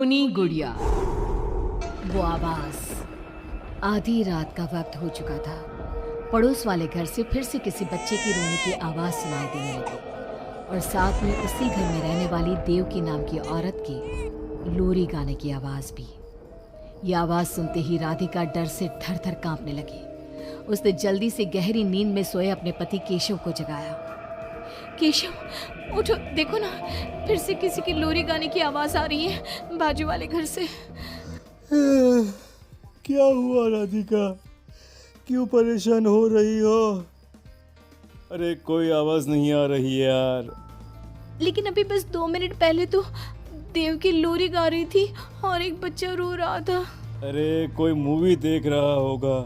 उनी गुड़िया। वो आवाज। आधी रात का वक्त हो चुका था। पड़ोस वाले घर से फिर से किसी बच्चे की रोने की आवाज सुनाई देने लगी और साथ में उसी घर में रहने वाली देवकी नाम की औरत की लोरी गाने की आवाज भी। ये आवाज सुनते ही राधिका डर से थर थर कांपने लगी। उसने जल्दी से गहरी नींद में सोए अपने पति केशव को जगाया। केशव, उठो, देखो ना, फिर से किसी की लोरी गाने की आवाज आ रही है बाजू वाले घर से। क्या हुआ राधिका, क्यों परेशान हो रही हो? अरे कोई आवाज नहीं आ रही है यार। लेकिन अभी बस 2 मिनट पहले तो देव की लोरी गा रही थी और एक बच्चा रो रहा था। अरे कोई मूवी देख रहा होगा,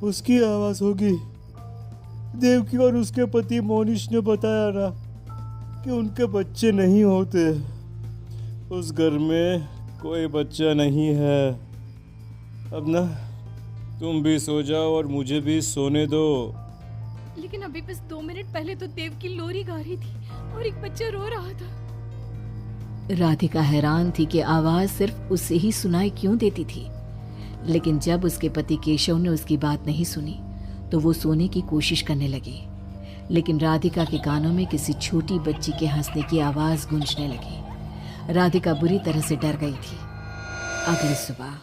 उसकी आवाज होगी। देवकी और उसके पति मोनिश ने बताया ना कि उनके बच्चे नहीं होते। उस घर में कोई बच्चा नहीं है। अब ना तुम भी सो जाओ और मुझे भी सोने दो। लेकिन अभी बस 2 मिनट पहले तो देव की लोरी गा रही थी और एक बच्चा रो रहा था। राधिका हैरान थी कि आवाज सिर्फ उसे ही सुनाई क्यों देती थी। लेकिन जब उसके पति केशव ने उसकी बात नहीं सुनी तो वो सोने की कोशिश करने लगी। लेकिन राधिका के कानों में किसी छोटी बच्ची के हंसने की आवाज गूंजने लगी। राधिका बुरी तरह से डर गई थी। अगली सुबह।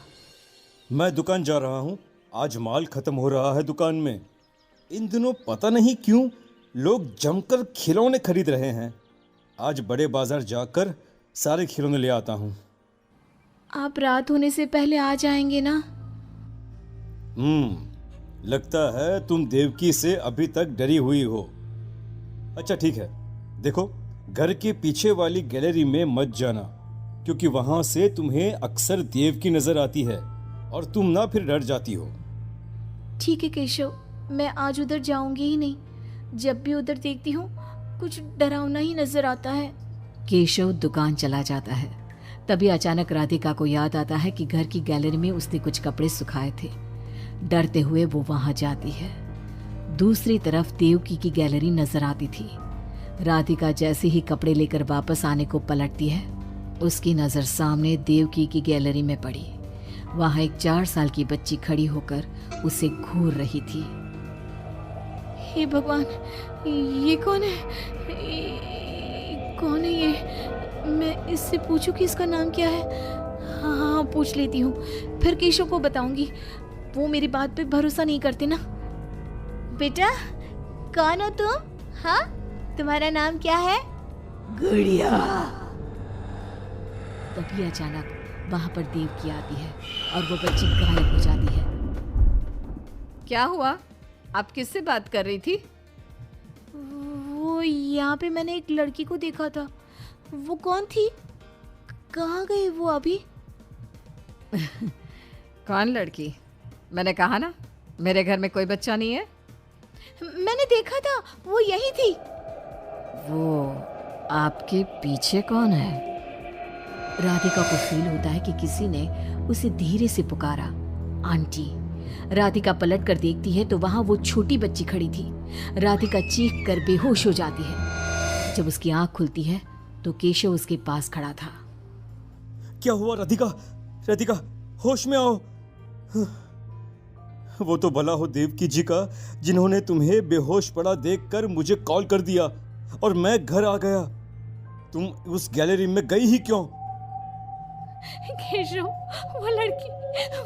मैं दुकान जा रहा हूँ, आज माल खत्म हो रहा है दुकान में। इन दिनों पता नहीं क्यों लोग जमकर खिलौने खरीद रहे हैं। आज बड़े बाजार जाकर सारे खिलौने ले आता हूँ। आप रात होने से पहले आ जाएंगे ना? लगता है तुम देवकी से अभी तक डरी हुई हो। अच्छा ठीक है, देखो घर के पीछे वाली गैलरी में मत जाना, क्योंकि वहां से तुम्हें अक्सर देवकी नजर आती है और तुम ना फिर डर जाती हो। ठीक है केशव, मैं आज उधर जाऊंगी ही नहीं। जब भी उधर देखती हूँ कुछ डरावना ही नजर आता है। केशव दुकान चला जाता है। तभी अचानक राधिका को याद आता है कि घर की गैलरी में उसने कुछ कपड़े सुखाए थे। डरते हुए वो वहां जाती है। दूसरी तरफ देवकी की गैलरी नजर आती थी। राधिका जैसे ही कपड़े लेकर वापस आने को पलटती है, उसकी नजर सामने देवकी की गैलरी में पड़ी। वहां एक 4 साल की बच्ची खड़ी होकर उसे घूर रही थी। हे भगवान, ये कौन है? कौन है ये? मैं इससे पूछूं कि इसका नाम क्या है? हाँ, पूछ लेती हूँ, फिर केशव को बताऊंगी। वो मेरी बात पे भरोसा नहीं करते ना। बेटा, कौन हो तुम? हाँ, तुम्हारा नाम क्या है? गुड़िया। तभी अचानक वहां पर देवकी आती है और वो बच्ची गायब हो जाती है। क्या हुआ? आप किससे बात कर रही थी? वो यहाँ पे मैंने एक लड़की को देखा था। वो कौन थी? कहाँ गई वो अभी? कौन लड़की? मैंने कहा ना, मेरे घर में कोई बच्चा नहीं है। मैंने देखा था, वो यही थी। वो आपके पीछे कौन है? राधिका को फील होता है कि किसी ने उसे धीरे से पुकारा, आंटी। राधिका पलट कर देखती है तो वहां वो छोटी बच्ची खड़ी थी। राधिका चीख कर बेहोश हो जाती है। जब उसकी आंख खुलती है तो केशव उसके पास खड़ा था। क्या हुआ राधिका? राधिका, होश में आओ। वो तो भला हो देवकी जी का, जिन्होंने तुम्हें बेहोश पड़ा देखकर मुझे कॉल कर दिया और मैं घर आ गया। तुम उस गैलरी में गई ही क्यों? केशव, वो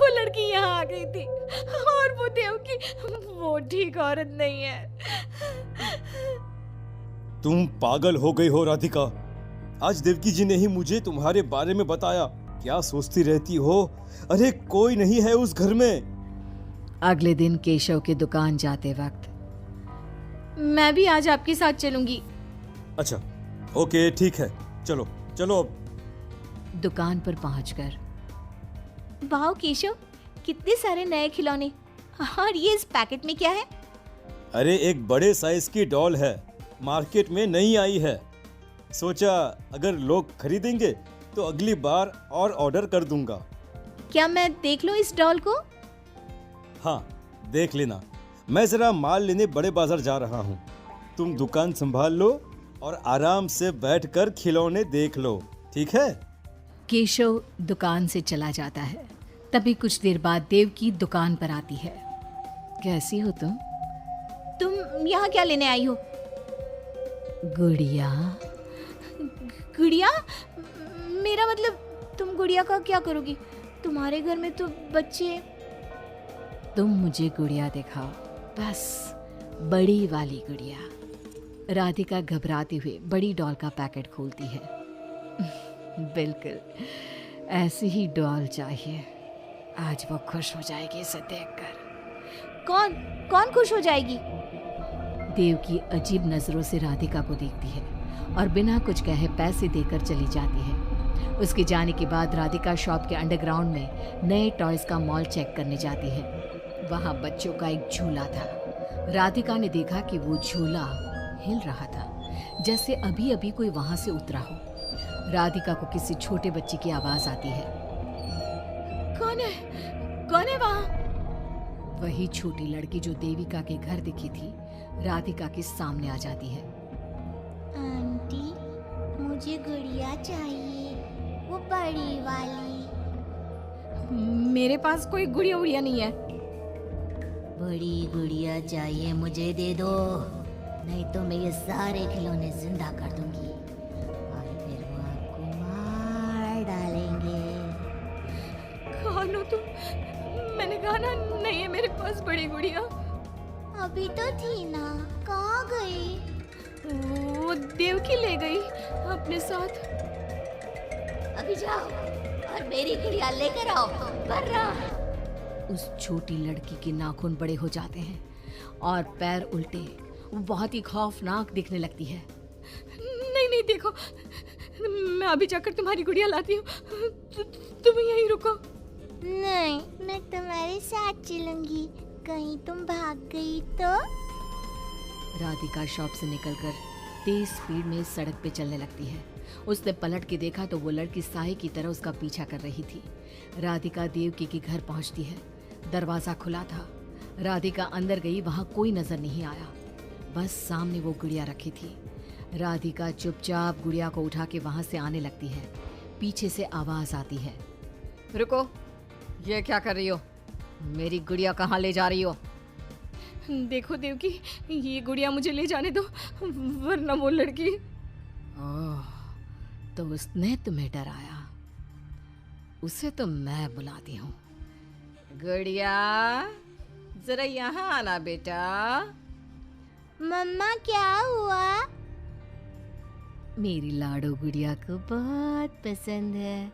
लड़की यहाँ आ गई थी और वो देवकी, वो ठीक औरत नहीं है। तुम पागल हो गई हो राधिका। आज देवकी जी ने ही मुझे तुम्हारे बारे में बताया। क्या सोचती रहती हो? अरे कोई नहीं है उस घर में। अगले दिन केशव के दुकान जाते वक्त, मैं भी आज आपके साथ चलूंगी। अच्छा ओके, ठीक है, चलो चलो। अब दुकान पर पहुंचकर, वाह केशव, कितने सारे नए खिलौने। और ये इस पैकेट में क्या है? अरे एक बड़े साइज की डॉल है, मार्केट में नहीं आई है। सोचा अगर लोग खरीदेंगे तो अगली बार और ऑर्डर कर दूंगा। क्या मैं देख लूं इस डॉल को? हाँ देख लेना, मैं जरा माल लेने बड़े बाजार जा रहा हूँ। तुम दुकान संभाल लो और आराम से बैठकर खिलौने देख लो, ठीक है? केशव दुकान से चला जाता है। तभी कुछ देर बाद देवकी दुकान पर आती है। कैसी हो तुम? तुम यहाँ क्या लेने आई हो? गुड़िया। गुड़िया? मेरा मतलब तुम गुड़िया का क्या करोगी? तुम्हारे घर में तो बच्चे। तुम मुझे गुड़िया दिखाओ, बस बड़ी वाली गुड़िया। राधिका घबराते हुए बड़ी डॉल का पैकेट खोलती है। बिल्कुल ऐसी ही डॉल चाहिए। आज वो खुश हो जाएगी इसे देखकर। कौन कौन खुश हो जाएगी? देवकी अजीब नजरों से राधिका को देखती है और बिना कुछ कहे पैसे देकर चली जाती है। उसके जाने के बाद राधिका शॉप के अंडरग्राउंड में नए टॉयज का मॉल चेक करने जाती है। वहां बच्चों का एक झूला था। राधिका ने देखा कि वो झूला हिल रहा था, जैसे अभी अभी कोई वहां से उतरा हो। राधिका को किसी छोटे बच्चे की आवाज आती है। कौन है वहां? वही छोटी लड़की जो देविका के घर दिखी थी राधिका के सामने आ जाती है। आंटी, मुझे गुड़िया चाहिए, वो बड़ी वाली। मेरे पास कोई गुड़िया उड़िया नहीं है। बड़ी गुड़िया चाहिए, मुझे दे दो, नहीं तो मैं ये सारे खिलौने जिंदा कर दूंगी और फिर वो आपको मार डालेंगे। कौन हो तुम? मैंने कहा ना नहीं है मेरे पास बड़ी गुड़िया। अभी तो थी ना, कहाँ गई? वो देवकी ले गई अपने साथ। अभी जाओ और मेरी गुड़िया लेकर आओ, वरना। उस छोटी लड़की के नाखून बड़े हो जाते हैं और पैर उल्टे। वो बहुत ही खौफनाक दिखने लगती है। नहीं देखो, मैं अभी जाकर तुम्हारी गुड़िया लाती हूँ। तुम यहीं रुको। नहीं, मैं तुम्हारे साथ चलूंगी, कहीं तुम भाग गई तो। राधिका शॉप से निकलकर तेज स्पीड में सड़क पे चलने लगती है। उसने पलट के देखा तो वो लड़की साए की तरह उसका पीछा कर रही थी। राधिका देवकी के घर पहुंचती है। दरवाजा खुला था। राधिका अंदर गई, वहां कोई नजर नहीं आया, बस सामने वो गुड़िया रखी थी। राधिका चुपचाप गुड़िया को उठा के वहां से आने लगती है। पीछे से आवाज आती है। रुको, ये क्या कर रही हो? मेरी गुड़िया कहाँ ले जा रही हो? देखो देवकी, ये गुड़िया मुझे ले जाने दो, वरना वो लड़की। ओह, तो उसने तुम्हें डराया। उसे तो मैं बुलाती हूँ। गुड़िया, जरा यहाँ आना बेटा। मम्मा, क्या हुआ? मेरी लाडो गुड़िया को बहुत पसंद है।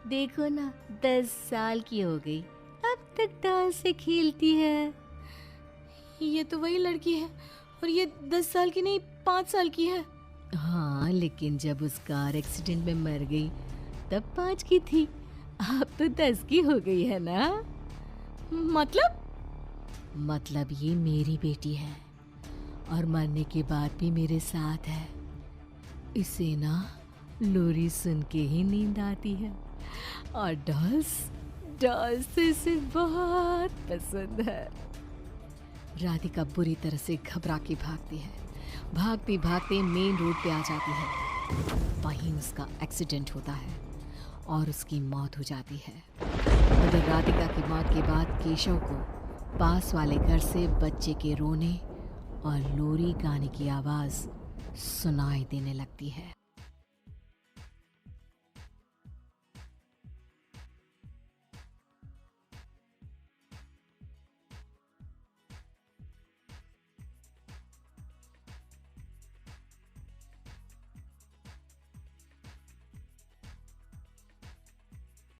देखो ना, 10 साल की हो गई, अब तक डांस से खेलती है। ये तो वही लड़की है, और ये 10 साल की नहीं 5 साल की है। हाँ, लेकिन जब उस कार एक्सीडेंट में मर गई तब 5 की थी, अब तो 10 की हो गई है ना। मतलब ये मेरी बेटी है और मरने के बाद भी मेरे साथ है। इसे ना लोरी सुन के ही नींद आती है और डॉल्स इसे बहुत पसंद है। राधिका बुरी तरह से घबरा के भागती है। भागते भागते मेन रोड पे आ जाती है। वहीं उसका एक्सीडेंट होता है और उसकी मौत हो जाती है। उधर राधिका की मौत के बाद केशव को पास वाले घर से बच्चे के रोने और लोरी गाने की आवाज़ सुनाई देने लगती है।